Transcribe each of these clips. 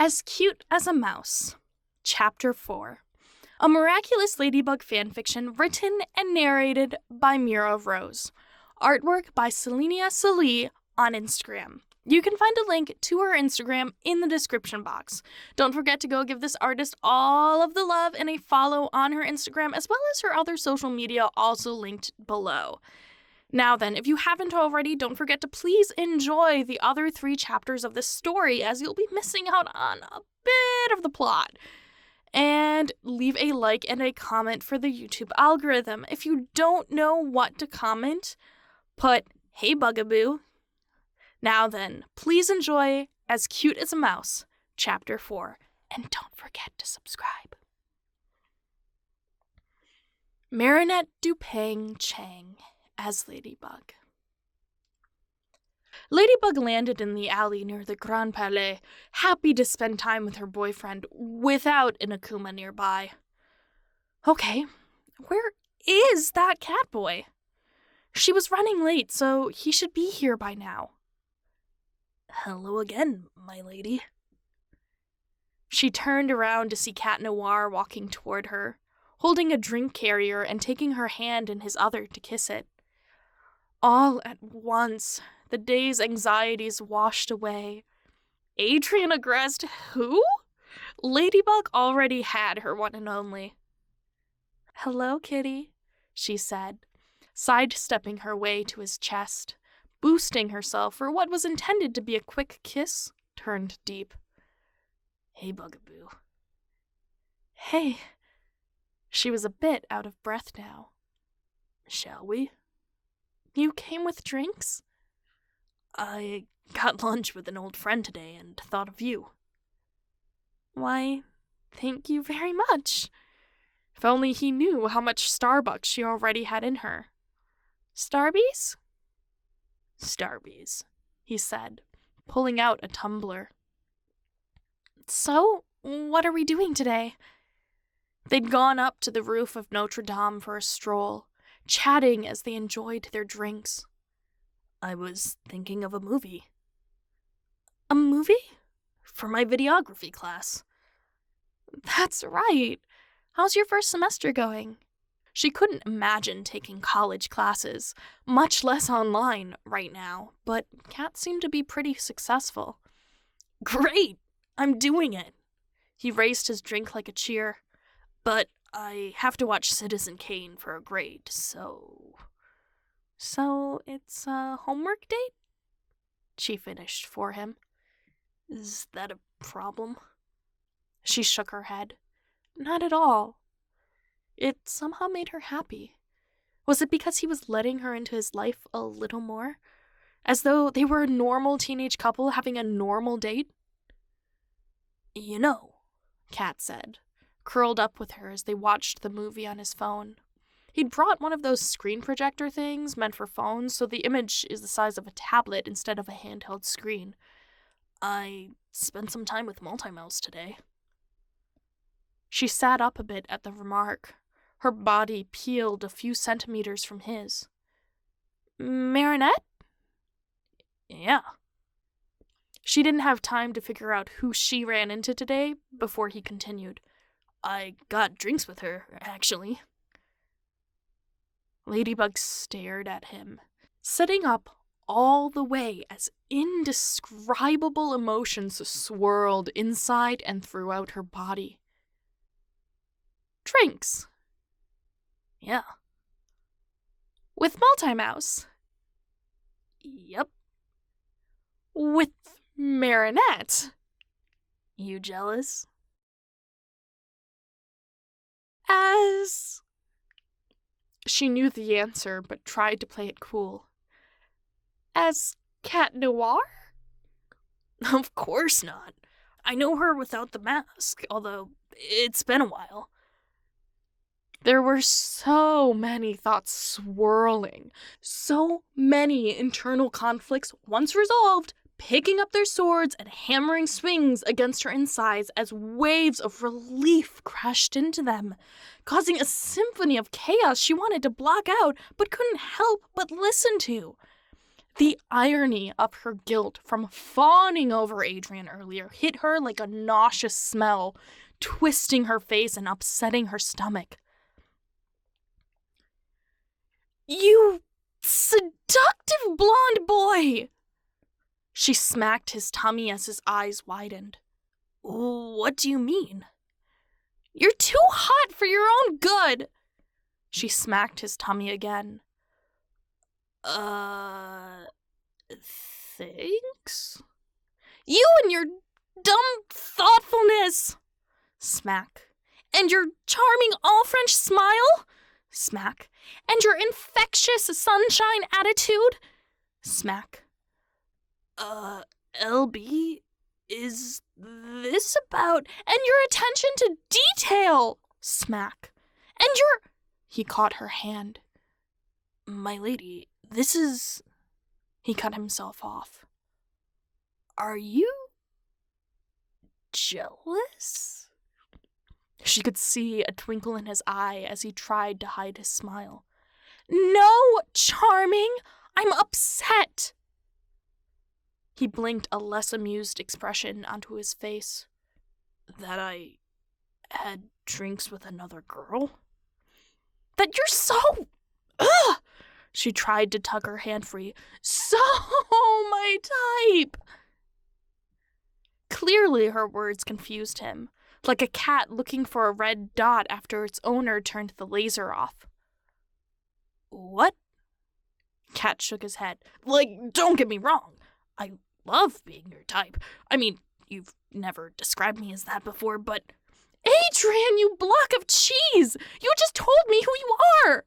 As Cute as a Mouse, Chapter 4. A Miraculous Ladybug Fanfiction written and narrated by Mira Rose. Artwork by Selenia on Instagram. You can find a link to her Instagram in the description box. Don't forget to go give this artist all of the love and a follow on her Instagram, as well as her other social media, also linked below. Now then, if you haven't already, don't forget to please enjoy the other 3 chapters of this story, as you'll be missing out on a bit of the plot. And leave a like and a comment for the YouTube algorithm. If you don't know what to comment, put, "Hey Bugaboo." Now then, please enjoy As Cute as a Mouse, Chapter 4, and don't forget to subscribe. Marinette Dupang Chang as Ladybug. Ladybug landed in the alley near the Grand Palais, happy to spend time with her boyfriend without an Akuma nearby. Okay, where is that cat boy? She was running late, so he should be here by now. Hello again, my lady. She turned around to see Cat Noir walking toward her, holding a drink carrier and taking her hand in his other to kiss it. All at once, the day's anxieties washed away. Adrian aggressed who? Ladybug already had her one and only. Hello, kitty, she said, sidestepping her way to his chest, boosting herself for what was intended to be a quick kiss turned deep. Hey, Bugaboo. Hey. She was a bit out of breath now. Shall we? You came with drinks? I got lunch with an old friend today and thought of you. Why, thank you very much. If only he knew how much Starbucks she already had in her. Starbies? Starbies, he said, pulling out a tumbler. So, what are we doing today? They'd gone up to the roof of Notre Dame for a stroll, chatting as they enjoyed their drinks. I was thinking of a movie. A movie? For my videography class. That's right. How's your first semester going? She couldn't imagine taking college classes, much less online right now, but Kat seemed to be pretty successful. Great! I'm doing it! He raised his drink like a cheer. But I have to watch Citizen Kane for a grade, so... So it's a homework date? She finished for him. Is that a problem? She shook her head. Not at all. It somehow made her happy. Was it because he was letting her into his life a little more? As though they were a normal teenage couple having a normal date? You know, Kat said, curled up with her as they watched the movie on his phone. He'd brought one of those screen projector things meant for phones, so the image is the size of a tablet instead of a handheld screen. I spent some time with Multimouse today. She sat up a bit at the remark, her body peeled a few centimeters from his. Marinette? Yeah. She didn't have time to figure out who she ran into today before he continued. I got drinks with her, actually. Ladybug stared at him, sitting up all the way as indescribable emotions swirled inside and throughout her body. Drinks? Yeah. With Multimouse? Yep. With Marinette? You jealous? As... She knew the answer, but tried to play it cool. As Cat Noir? Of course not. I know her without the mask, although it's been a while. There were so many thoughts swirling, so many internal conflicts once resolved, picking up their swords and hammering swings against her insides as waves of relief crashed into them, causing a symphony of chaos she wanted to block out but couldn't help but listen to. The irony of her guilt from fawning over Adrian earlier hit her like a nauseous smell, twisting her face and upsetting her stomach. "You seductive blonde boy!" She smacked his tummy as his eyes widened. "What do you mean?" "You're too hot for your own good!" She smacked his tummy again. Thanks? "You and your dumb thoughtfulness!" Smack. "And your charming all-French smile!" Smack. "And your infectious sunshine attitude!" Smack. LB, is this about... "And your attention to detail!" Smack. "And your..." He caught her hand. "My lady, this is..." He cut himself off. "Are you... jealous?" She could see a twinkle in his eye as he tried to hide his smile. "No, charming! I'm upset!" He blinked a less amused expression onto his face. "That I had drinks with another girl?" "That you're so... ugh!" She tried to tug her hand free. "So my type!" Clearly her words confused him, like a cat looking for a red dot after its owner turned the laser off. "What?" Cat shook his head. "Like, don't get me wrong. I love being your type. I mean, you've never described me as that before, but..." "Adrian, you block of cheese! You just told me who you are!"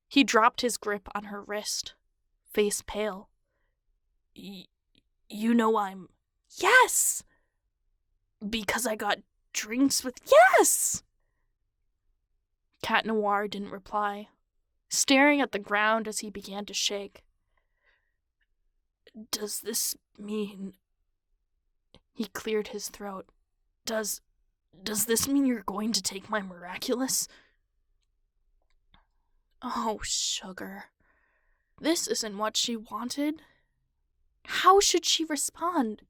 He dropped his grip on her wrist, face pale. You know I'm... "Yes!" "Because I got drinks with..." "Yes!" Cat Noir didn't reply, staring at the ground as he began to shake. "Does this mean..." He cleared his throat. Does this mean you're going to take my Miraculous?" Oh, sugar. This isn't what she wanted. How should she respond?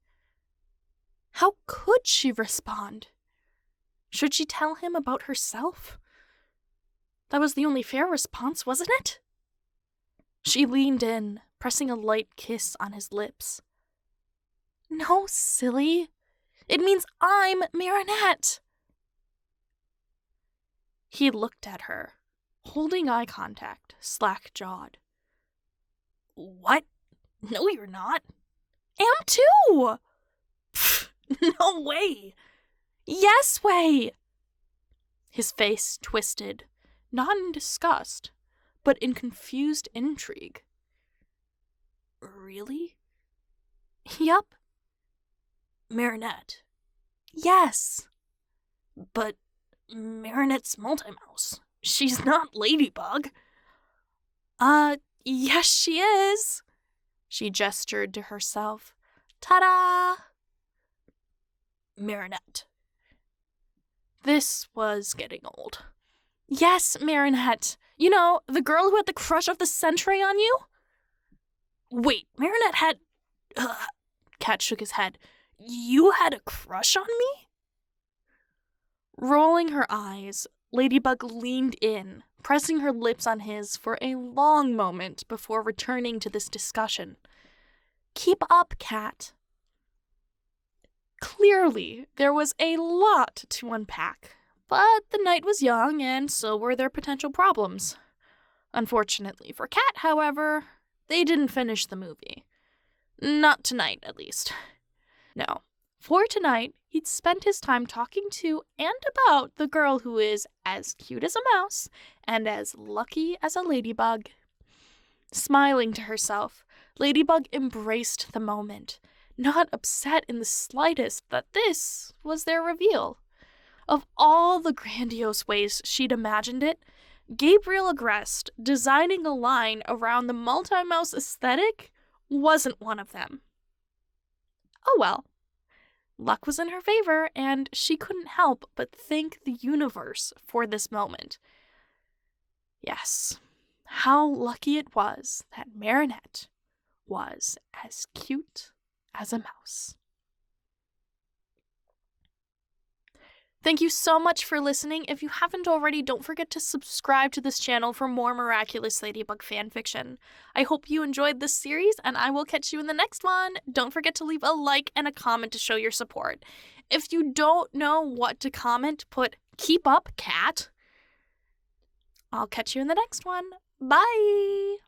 How could she respond? Should she tell him about herself? That was the only fair response, wasn't it? She leaned in, pressing a light kiss on his lips. "No, silly. It means I'm Marinette." He looked at her, holding eye contact, slack-jawed. "What? No, you're not." "Am too!" "Pfft, no way." "Yes way." His face twisted, not in disgust, but in confused intrigue. "Really?" "Yup." "Marinette?" "Yes." "But Marinette's multi-mouse. She's not Ladybug." Yes she is." She gestured to herself. "Ta-da!" "Marinette." This was getting old. "Yes, Marinette. You know, the girl who had the crush of the century on you?" "Wait, Marinette had..." Cat shook his head. "You had a crush on me?" Rolling her eyes, Ladybug leaned in, pressing her lips on his for a long moment before returning to this discussion. "Keep up, Cat." Clearly, there was a lot to unpack, but the night was young, and so were their potential problems. Unfortunately for Cat, however, they didn't finish the movie. Not tonight, at least. No. For tonight, he'd spent his time talking to and about the girl who is as cute as a mouse and as lucky as a ladybug. Smiling to herself, Ladybug embraced the moment, not upset in the slightest that this was their reveal. Of all the grandiose ways she'd imagined it, Gabriel Agreste designing a line around the multi-mouse aesthetic wasn't one of them. Oh well. Luck was in her favor, and she couldn't help but thank the universe for this moment. Yes, how lucky it was that Marinette was as cute as a mouse. Thank you so much for listening. If you haven't already, don't forget to subscribe to this channel for more Miraculous Ladybug fanfiction. I hope you enjoyed this series, and I will catch you in the next one. Don't forget to leave a like and a comment to show your support. If you don't know what to comment, put "Keep up, cat." I'll catch you in the next one. Bye!